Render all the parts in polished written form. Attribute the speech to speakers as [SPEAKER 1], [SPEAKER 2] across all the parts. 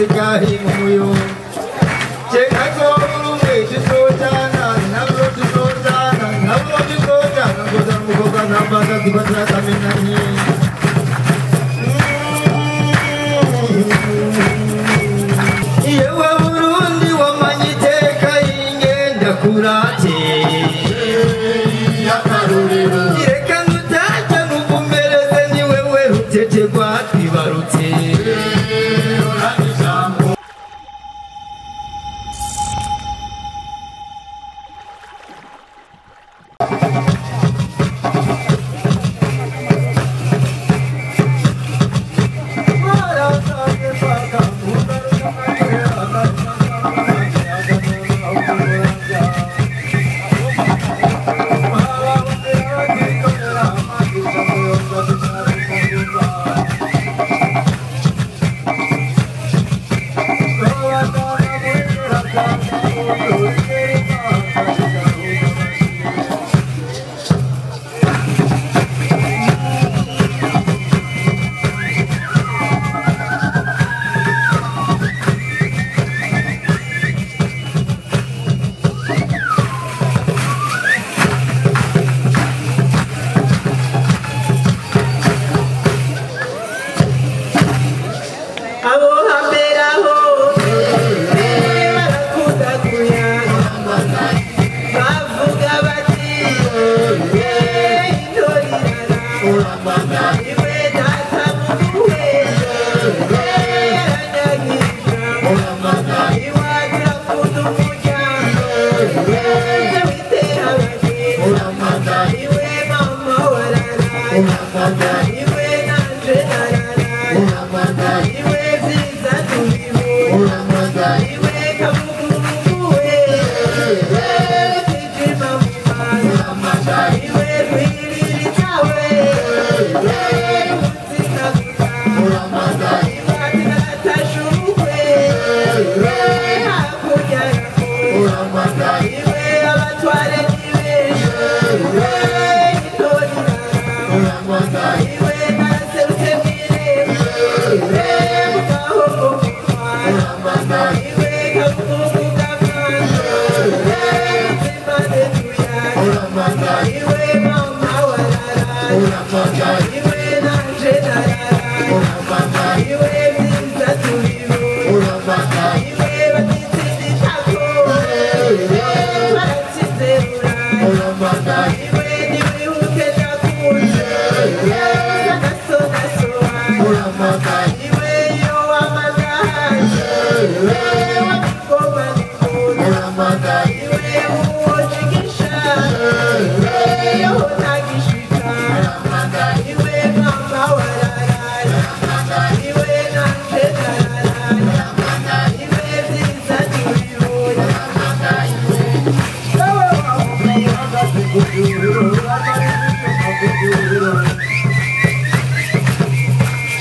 [SPEAKER 1] sigahi muyo Cheka koulunge chisojana Nabro chisojana Nabro chisojana Ngoza mukoka nabata Dibatra kaminani Yewe Burundi wamanyiteka ingenda kurate Ireka nutaja nuvumereze ni wewe rutete rwatwibarutse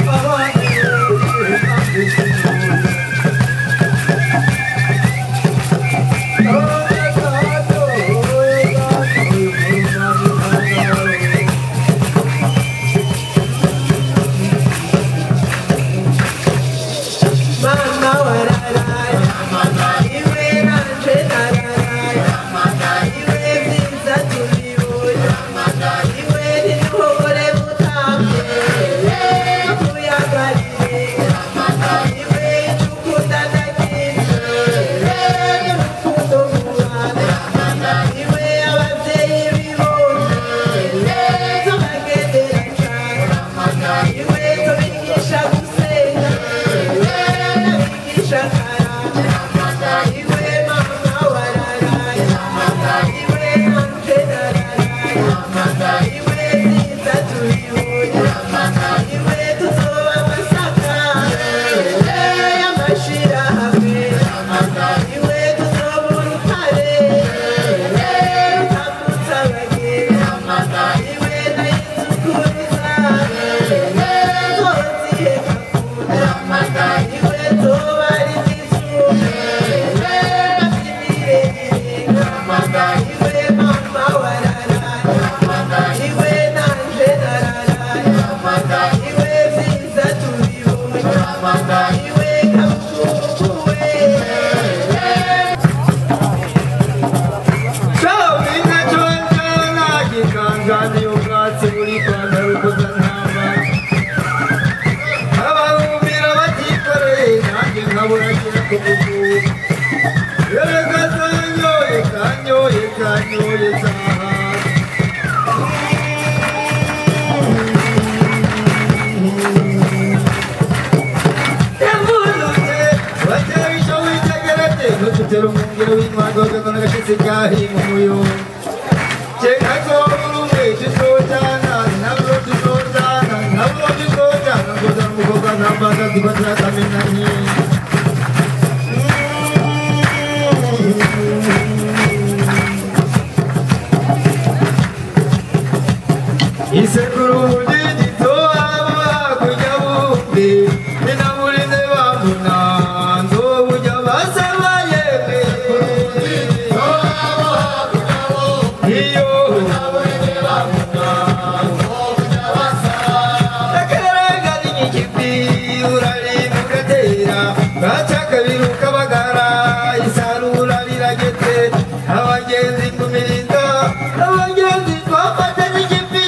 [SPEAKER 2] Baba
[SPEAKER 1] sigahi muyo Cheka koburu mechi sojana Nabro tu sojana Nabro tu sojana Koda mukoka nabata Dibatra kaminani Isekuru didi to aba kujabuke Inamuri deva muna Ndo ujabasa wayebe To aba kujabuke Iyo Inamuri deva muna Ndo ujabasa Takaranga dingi kipi Urali mukatera Gachaka biruka bagara Isarura liragete Abagenzi kumirinda Abagenzi twafata n'ikipi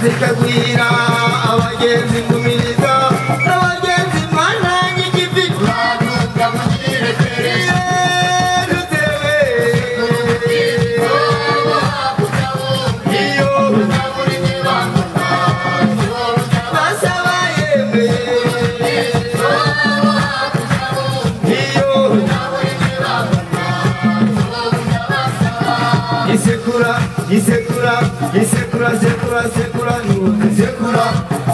[SPEAKER 1] Zikagwira abagenzi ngumiriza abagenzi mwananye ikivi banuka mukirekere rutewe iyo muri nibanga basaba yembe iyo muri nibanga isekura isekura isekura sekura sekura nuze sekura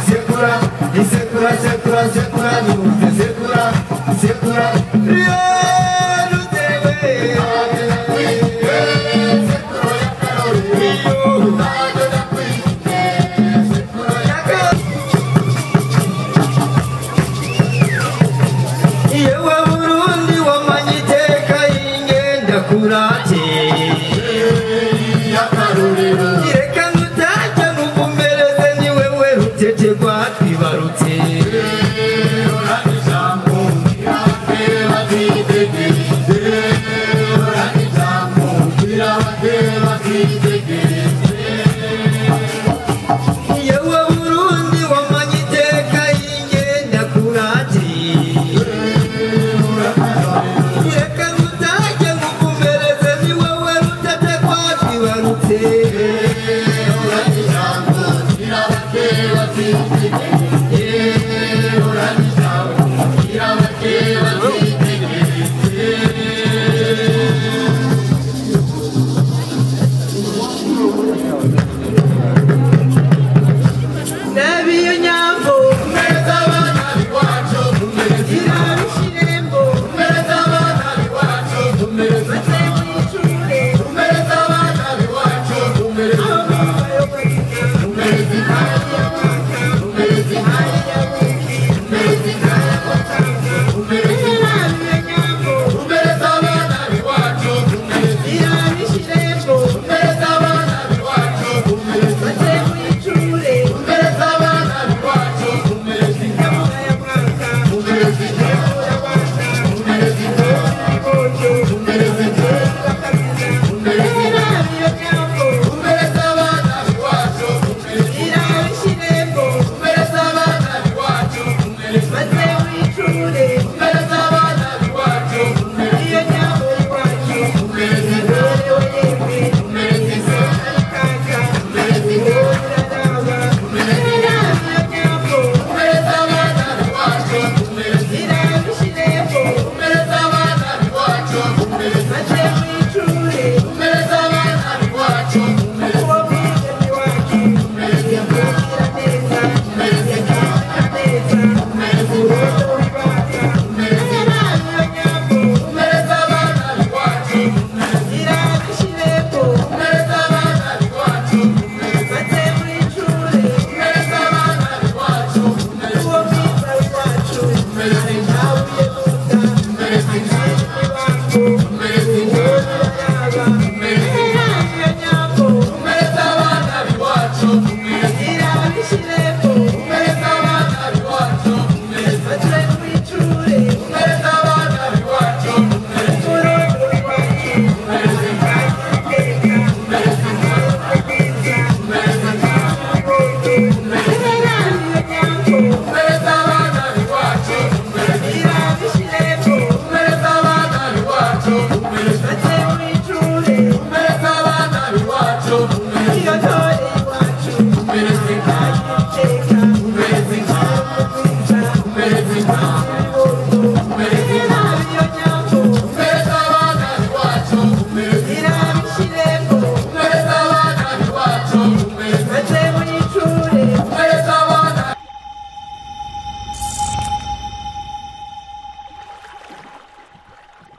[SPEAKER 1] sekura isekura sekura sekura nuze sekura sekura rutewe sekura yakarori bagenda kwite sekura yakarori yewe Burundi wamanyiteka ingenda kurate Ireka ngutajya nguvumereze ni wewe rutetegwa twibarutse yewe Burundi wamanyiteka ingenda kurati Ireka ngutajya nguvumereze ni wewe rutetegwa twibarutse
[SPEAKER 2] Let's